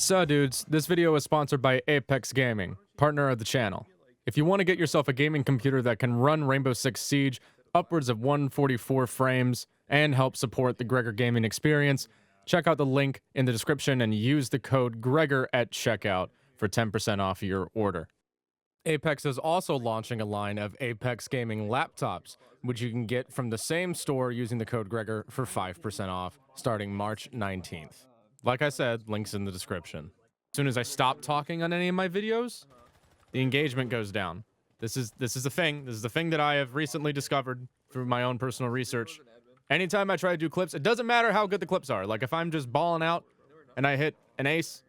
So dudes, this video is sponsored by Apex Gaming, partner of the channel. If you want to get yourself a gaming computer that can run Rainbow Six Siege upwards of 144 frames and help support the Gregor gaming experience, check out the link in the description and use the code Gregor at checkout for 10% off your order. Apex is also launching a line of Apex Gaming laptops, which you can get from the same store using the code Gregor for 5% off starting March 19th. Like I said, links in the description. As soon as I stop talking on any of my videos, the engagement goes down. This is a thing. This is the thing that I have recently discovered through my own personal research. Anytime I try to do clips, it doesn't matter how good the clips are. Like if I'm just balling out and I hit an ace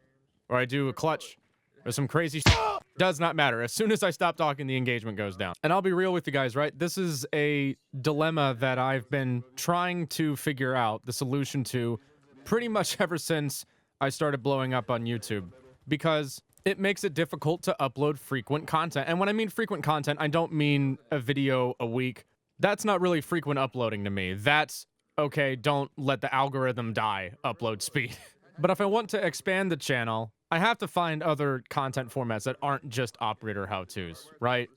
or I do a clutch or some crazy shit, does not matter. As soon as I stop talking, the engagement goes down. And I'll be real with you guys, right? This is a dilemma that I've been trying to figure out the solution to pretty much ever since I started blowing up on YouTube, because it makes it difficult to upload frequent content. And when I mean frequent content, I don't mean a video a week. That's not really frequent uploading to me. That's, okay, don't let the algorithm die, upload speed. But if I want to expand the channel, I have to find other content formats that aren't just operator how-tos, right?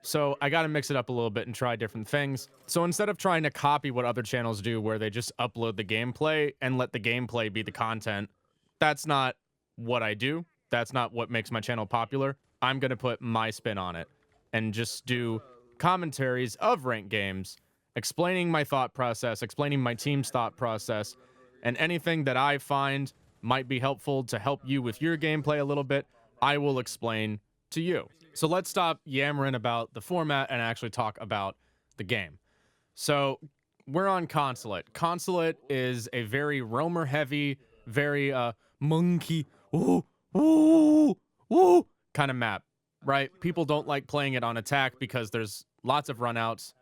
So I gotta mix it up a little bit and try different things. So instead of trying to copy what other channels do where they just upload the gameplay and let the gameplay be the content, that's not what I do. That's not what makes my channel popular. I'm gonna put my spin on it and just do commentaries of ranked games, explaining my thought process, explaining my team's thought process, and anything that I find might be helpful to help you with your gameplay a little bit, I will explain to you. So let's stop yammering about the format and actually talk about the game. So we're on Consulate. Consulate is a very roamer heavy, very monkey ooh kind of map, right? People don't like playing it on attack because there's lots of runouts.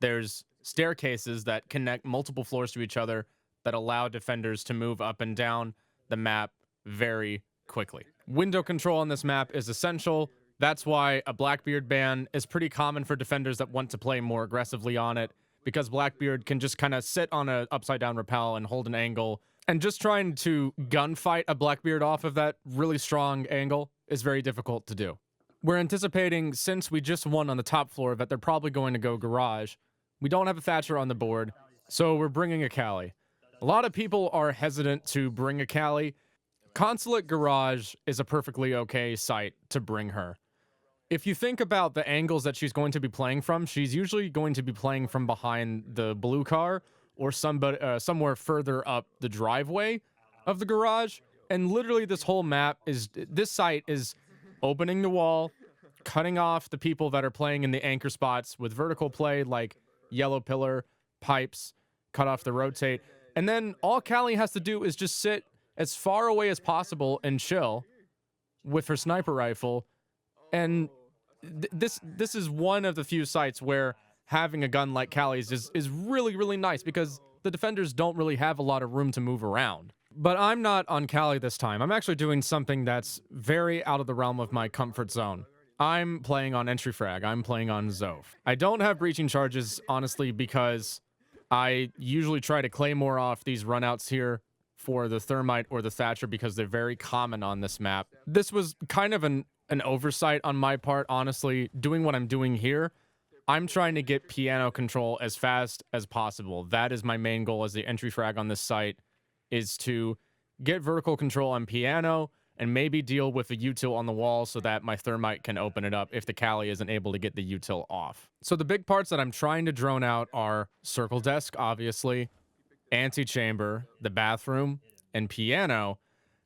There's staircases that connect multiple floors to each other that allow defenders to move up and down the map very quickly. Window control on this map is essential. That's why a Blackbeard ban is pretty common for defenders that want to play more aggressively on it, because Blackbeard can just kind of sit on a upside down rappel and hold an angle, and just trying to gunfight a Blackbeard off of that really strong angle is very difficult to do. We're anticipating, since we just won on the top floor, that they're probably going to go Garage. We don't have a Thatcher on the board, so we're bringing a Cali. A lot of people are hesitant to bring a Cali. Consulate Garage is a perfectly okay site to bring her. If you think about the angles that she's going to be playing from, she's usually going to be playing from behind the blue car or somewhere further up the driveway of the garage. And literally this whole map is, this site is opening the wall, cutting off the people that are playing in the anchor spots with vertical play like yellow pillar, pipes, cut off the rotate. And then all Callie has to do is just sit as far away as possible and chill with her sniper rifle. And this is one of the few sites where having a gun like Callie's is really, really nice, because the defenders don't really have a lot of room to move around. But I'm not on Callie this time. I'm actually doing something that's very out of the realm of my comfort zone. I'm playing on entry frag. I'm playing on Zove. I don't have breaching charges, honestly, because I usually try to claymore off these runouts here for the thermite or the Thatcher because they're very common on this map. This was kind of an oversight on my part, honestly. Doing what I'm doing here, I'm trying to get piano control as fast as possible. That is my main goal as the entry frag on this site, is to get vertical control on piano and maybe deal with the util on the wall so that my thermite can open it up if the Cali isn't able to get the util off. So the big parts that I'm trying to drone out are circle desk, obviously, antechamber, the bathroom, and piano.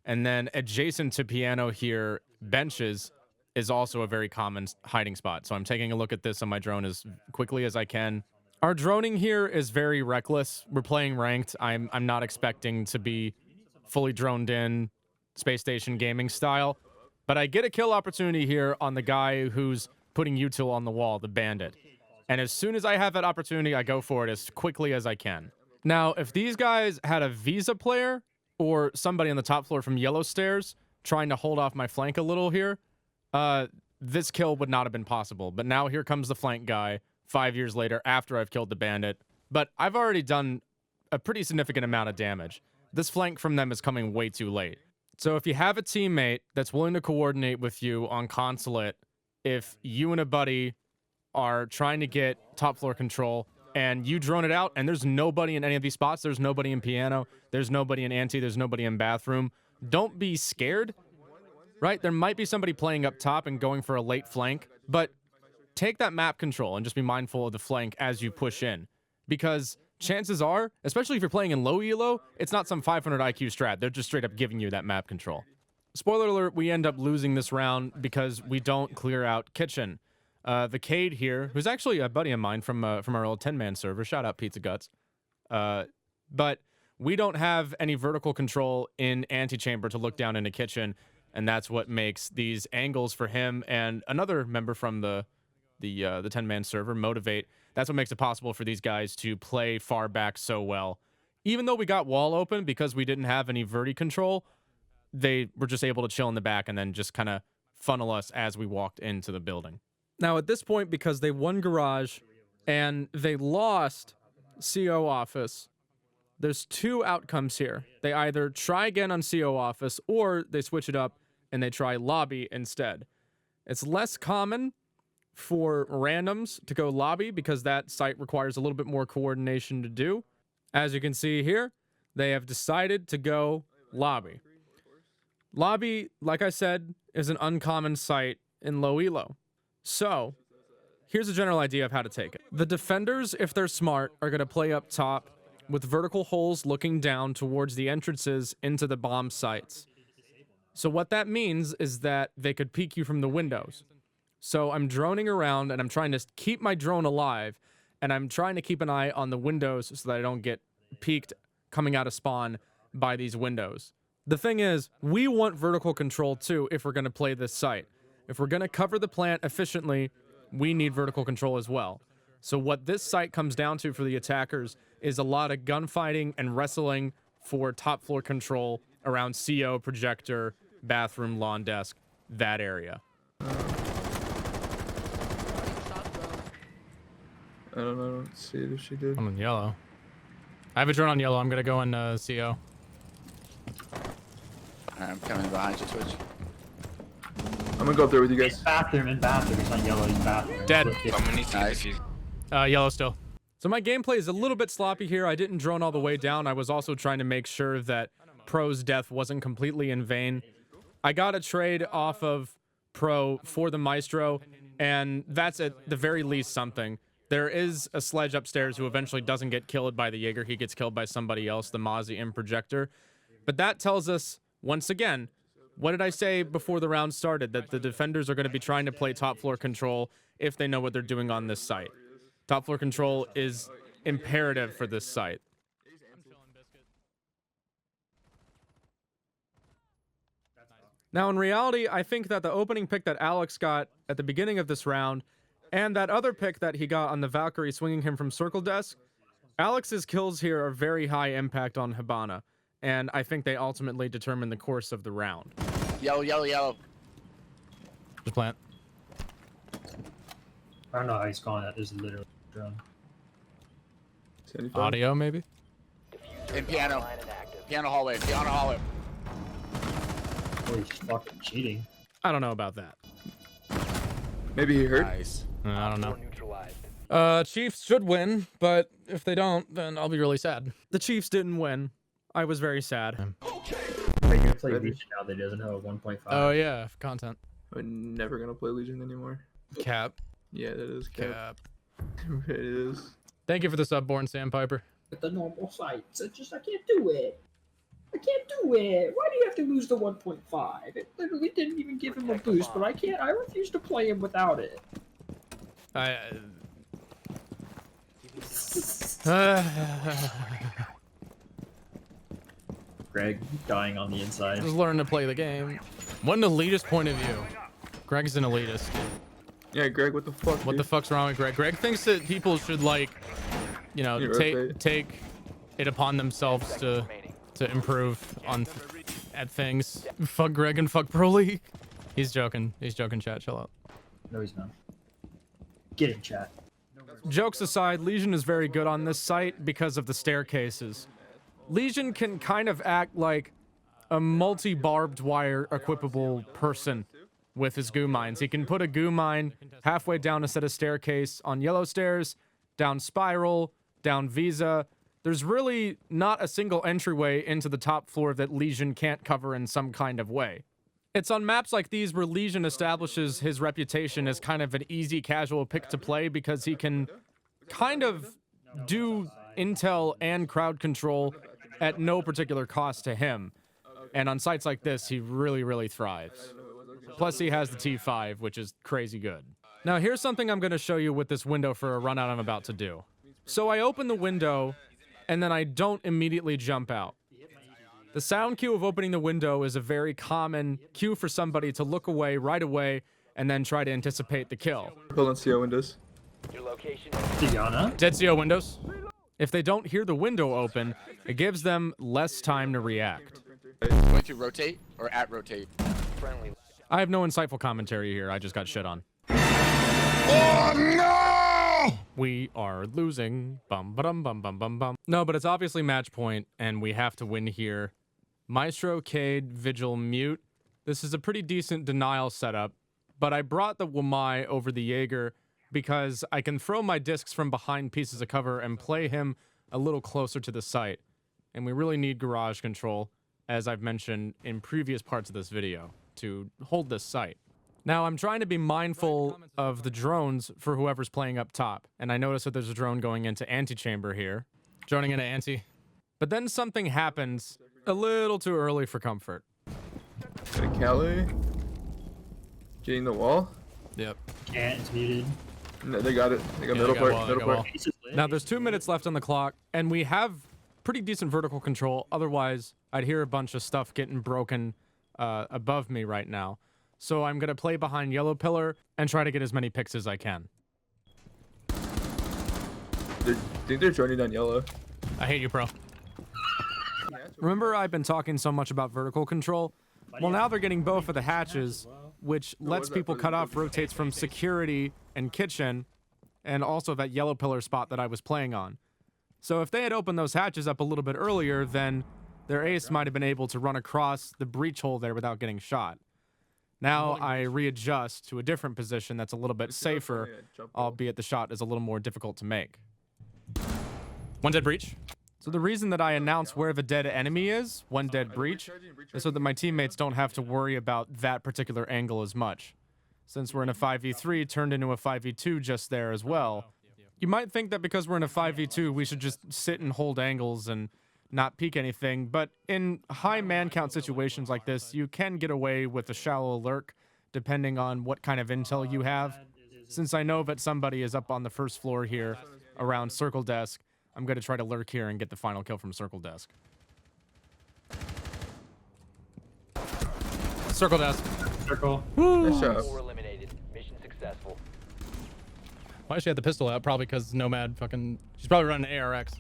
And then adjacent to piano here, benches is also a very common hiding spot. So I'm taking a look at this on my drone as quickly as I can. Our droning here is very reckless. We're playing ranked. I'm not expecting to be fully droned in space station gaming style, but I get a kill opportunity here on the guy who's putting util on the wall, the bandit. And as soon as I have that opportunity, I go for it as quickly as I can. Now, if these guys had a Visa player or somebody on the top floor from Yellow Stairs trying to hold off my flank a little here, this kill would not have been possible. But now here comes the flank guy 5 years later after I've killed the bandit. But I've already done a pretty significant amount of damage. This flank from them is coming way too late. So if you have a teammate that's willing to coordinate with you on Consulate, if you and a buddy are trying to get top floor control and you drone it out and there's nobody in any of these spots, there's nobody in piano, there's nobody in ante, there's nobody in bathroom, don't be scared, right? There might be somebody playing up top and going for a late flank, but take that map control and just be mindful of the flank as you push in, because chances are, especially if you're playing in low elo, it's not some 500 IQ strat. They're just straight up giving you that map control. Spoiler alert, we end up losing this round because we don't clear out kitchen. The Cade here, who's actually a buddy of mine from our old 10-man server, shout out Pizza Guts. But we don't have any vertical control in antechamber to look down into kitchen, and that's what makes these angles for him and another member from the 10-man server, Motivate. That's what makes it possible for these guys to play far back so well. Even though we got wall open because we didn't have any verti control, they were just able to chill in the back and then just kind of funnel us as we walked into the building. Now, at this point, because they won Garage and they lost CO Office, there's two outcomes here. They either try again on CO Office or they switch it up and they try Lobby instead. It's less common for randoms to go Lobby because that site requires a little bit more coordination to do. As you can see here, they have decided to go Lobby. Lobby, like I said, is an uncommon site in low elo. So, here's a general idea of how to take it. The defenders, if they're smart, are going to play up top with vertical holes looking down towards the entrances into the bomb sites. So what that means is that they could peek you from the windows. So I'm droning around and I'm trying to keep my drone alive, and I'm trying to keep an eye on the windows so that I don't get peeked coming out of spawn by these windows. The thing is, we want vertical control too if we're going to play this site. If we're going to cover the plant efficiently, we need vertical control as well. So what this site comes down to for the attackers is a lot of gunfighting and wrestling for top floor control around CO, projector, bathroom, lawn desk, that area. I don't see it if she did. I'm in yellow. I have a drone on yellow. I'm going to go in CO. I'm coming behind you, Twitch. I'm gonna go up there with you guys. In bathroom. He's on yellow, he's bathroom. Dead. Nice. Yellow still. So my gameplay is a little bit sloppy here. I didn't drone all the way down. I was also trying to make sure that Pro's death wasn't completely in vain. I got a trade off of Pro for the Maestro, and that's at the very least something. There is a sledge upstairs who eventually doesn't get killed by the Jaeger. He gets killed by somebody else, the Mozzie in projector. But that tells us, once again, what did I say before the round started? That the defenders are going to be trying to play top floor control if they know what they're doing on this site. Top floor control is imperative for this site. Now, in reality, I think that the opening pick that Alex got at the beginning of this round and that other pick that he got on the Valkyrie swinging him from circle desk, Alex's kills here are very high impact on Hibana, and I think they ultimately determine the course of the round. Yellow. Just plant. I don't know how he's calling that. There's literally a drone. 75. Audio, maybe? In piano. Piano hallway. Oh, he's fucking cheating. I don't know about that. Maybe he heard. Nice. I don't know. Chiefs should win, but if they don't, then I'll be really sad. The Chiefs didn't win. I was very sad. They're gonna play Legion now that doesn't have a 1.5. Oh yeah, content. We're never gonna play Legion anymore. Cap. Yeah, that is cap. Cap. It is. Thank you for the sub, Born Sandpiper. At the normal sites, I can't do it. I can't do it. Why do you have to lose the 1.5? It literally didn't even give him a boost, but I can't. I refuse to play him without it. Greg dying on the inside. Just learn to play the game. What an elitist point of view. Greg's an elitist. Yeah, Greg, what the fuck? What the fuck's wrong with Greg? Greg thinks that people should, like, you know, take it upon themselves to improve at things. Fuck Greg and fuck Pro League. He's joking. He's joking, chat. Chill out. No, he's not. Get in, chat. Jokes aside, Legion is very good on this site because of the staircases. Legion can kind of act like a multi-barbed wire equipable person with his goo mines. He can put a goo mine halfway down a set of staircase on yellow stairs, down spiral, down visa. There's really not a single entryway into the top floor that Legion can't cover in some kind of way. It's on maps like these where Legion establishes his reputation as kind of an easy casual pick to play because he can kind of do intel and crowd control at no particular cost to him. And on sites like this, he really thrives. Plus, he has the T5, which is crazy good. Now, here's something I'm going to show you with this window for a runout I'm about to do. So I open the window, and then I don't immediately jump out. The sound cue of opening the window is a very common cue for somebody to look away right away and then try to anticipate the kill. Pulling CO windows. Dead CO windows. If they don't hear the window open, it gives them less time to react. Going to rotate or at rotate? I have no insightful commentary here. I just got shit on. Oh no! We are losing. Bum bum bum bum bum bum. No, but it's obviously match point, and we have to win here. Maestro, Cade, Vigil, Mute. This is a pretty decent denial setup, but I brought the Wamai over the Jaeger because I can throw my discs from behind pieces of cover and play him a little closer to the site. And we really need garage control, as I've mentioned in previous parts of this video, to hold this site. Now, I'm trying to be mindful of the drones for whoever's playing up top, and I notice that there's a drone going into antechamber here. Droning into anti. But then something happens a little too early for comfort. Got a Cali. Getting the wall. Yep. Can't, it's muted. No, they got it. They got Yeah, middle they got part. wall, Middle they got part. wall. Now, there's 2 minutes left on the clock, and we have pretty decent vertical control. Otherwise, I'd hear a bunch of stuff getting broken above me right now. So I'm going to play behind yellow pillar and try to get as many picks as I can. I think they're joining down yellow. I hate you, bro. Remember I've been talking so much about vertical control? Well, now they're getting both of the hatches, which lets people cut off rotates from security and kitchen, and also that yellow pillar spot that I was playing on. So if they had opened those hatches up a little bit earlier, then their ace might have been able to run across the breach hole there without getting shot. Now I readjust to a different position that's a little bit safer, albeit the shot is a little more difficult to make. One dead breach. So the reason that I announce where the dead enemy is, one dead breach, is so that my teammates don't have to worry about that particular angle as much. Since we're in a 5v3 turned into a 5v2 just there as well. You might think that because we're in a 5v2, we should just sit and hold angles and not peek anything, but in high man count situations like this, you can get away with a shallow lurk, depending on what kind of intel you have. Since I know that somebody is up on the first floor here, around circle desk, I'm going to try to lurk here and get the final kill from circle desk. Circle desk. Circle. Nice job. Eliminated. Mission successful. Why does she have the pistol out? Probably because Nomad fucking... She's probably running an ARX.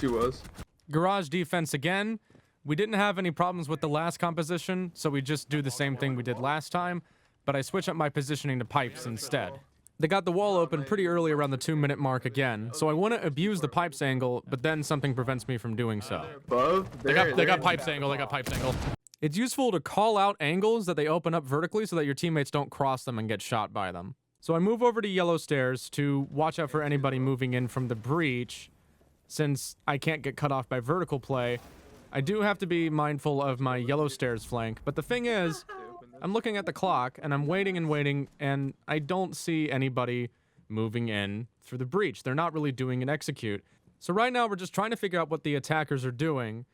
She was. Garage defense again. We didn't have any problems with the last composition, so we just do the same thing we did last time, but I switch up my positioning to pipes instead. They got the wall open pretty early around the 2-minute mark again, so I want to abuse the pipes angle, but then something prevents me from doing so. Above. They got pipes angle, they got pipes angle. It's useful to call out angles that they open up vertically so that your teammates don't cross them and get shot by them. So I move over to yellow stairs to watch out for anybody moving in from the breach. Since I can't get cut off by vertical play, I do have to be mindful of my yellow stairs flank. But the thing is, I'm looking at the clock, and I'm waiting, and I don't see anybody moving in through the breach. They're not really doing an execute. So right now, we're just trying to figure out what the attackers are doing,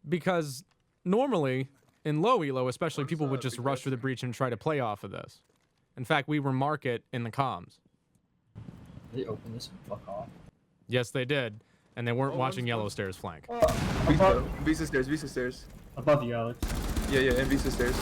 because normally, in low elo especially, people would just rush through the breach and try to play off of this. In fact, we remark it in the comms. They open this and fuck off. Yes, they did. And they weren't watching yellow stairs flank. Visa stairs. Visa stairs. Above you, Alex. Yeah, and Visa stairs.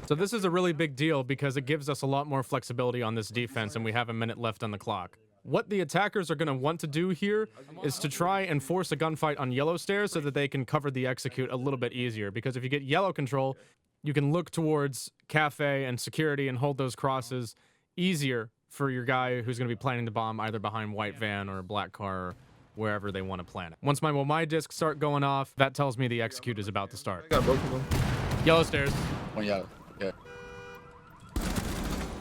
So this is a really big deal because it gives us a lot more flexibility on this defense, and we have a minute left on the clock. What the attackers are going to want to do here is to try and force a gunfight on yellow stairs so that they can cover the execute a little bit easier. Because if you get yellow control, you can look towards cafe and security and hold those crosses easier for your guy who's going to be planning to bomb either behind white van or black car wherever they want to plant it. Once my Wamai discs start going off, that tells me the execute is about to start. I got both of them. Yellow stairs. One yellow. Yeah.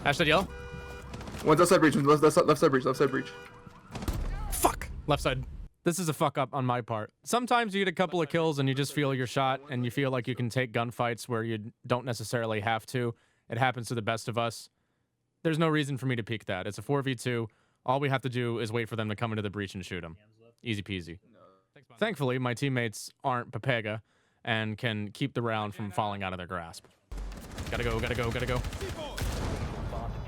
Ash said yellow. One's outside breach. Left side breach. Left side breach. Fuck! Left side. This is a fuck up on my part. Sometimes you get a couple of kills and you just feel your shot and you feel like you can take gunfights where you don't necessarily have to. It happens to the best of us. There's no reason for me to peek that. It's a 4v2. All we have to do is wait for them to come into the breach and shoot them. Easy peasy. Thankfully, my teammates aren't Papega and can keep the round from falling out of their grasp. Gotta go, gotta go, gotta go.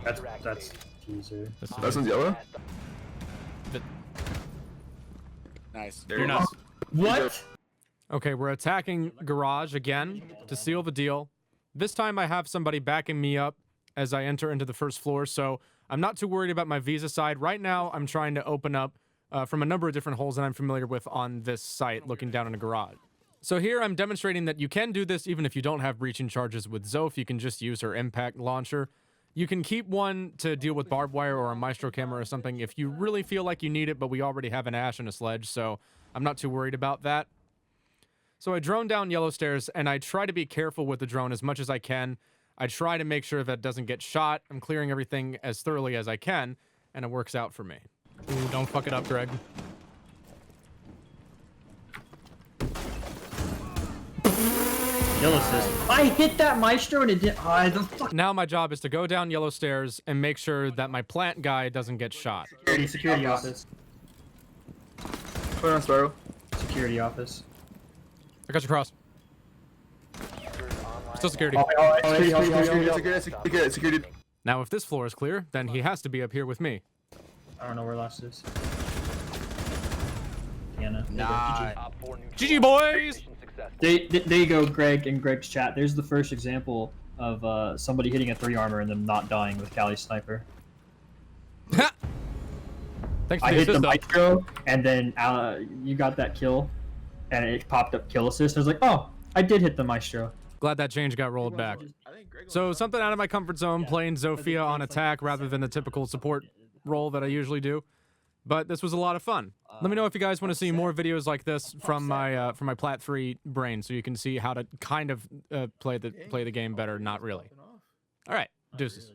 That's teaser. That one's yellow. Nice. You're nuts. What? Okay, we're attacking Garage again to seal the deal. This time I have somebody backing me up as I enter into the first floor, so I'm not too worried about my visa side. Right now, I'm trying to open up from a number of different holes that I'm familiar with on this site, looking down in a garage. So here I'm demonstrating that you can do this even if you don't have breaching charges with Zoph. You can just use her impact launcher. You can keep one to deal with barbed wire or a maestro camera or something if you really feel like you need it, but we already have an Ash and a sledge, so I'm not too worried about that. So I drone down yellow stairs, and I try to be careful with the drone as much as I can. I try to make sure that it doesn't get shot. I'm clearing everything as thoroughly as I can, and it works out for me. Ooh, don't fuck it up, Greg. Yellow says, I hit that maestro and it did. The fuck. Now my job is to go down yellow stairs and make sure that my plant guy doesn't get shot. Security office. Put on spiral. Security office. I got your cross. Still security. Security. Now if this floor is clear, then he has to be up here with me. I don't know where last is. Nah. GG boys! There you go, Greg and Greg's chat. There's the first example of somebody hitting a 3 armor and them not dying with Cali's sniper. Ha! Thanks for I the hit the assist, though. maestro, and then you got that kill, and it popped up kill assist. I was like, oh, I did hit the maestro. Glad that change got rolled back. So something out of my comfort zone, playing Zofia on attack rather than the typical support role that I usually do. But this was a lot of fun. Let me know if you guys want to see more videos like this from my Plat 3 brain, so you can see how to kind of play the game better. Not really. All right, deuces.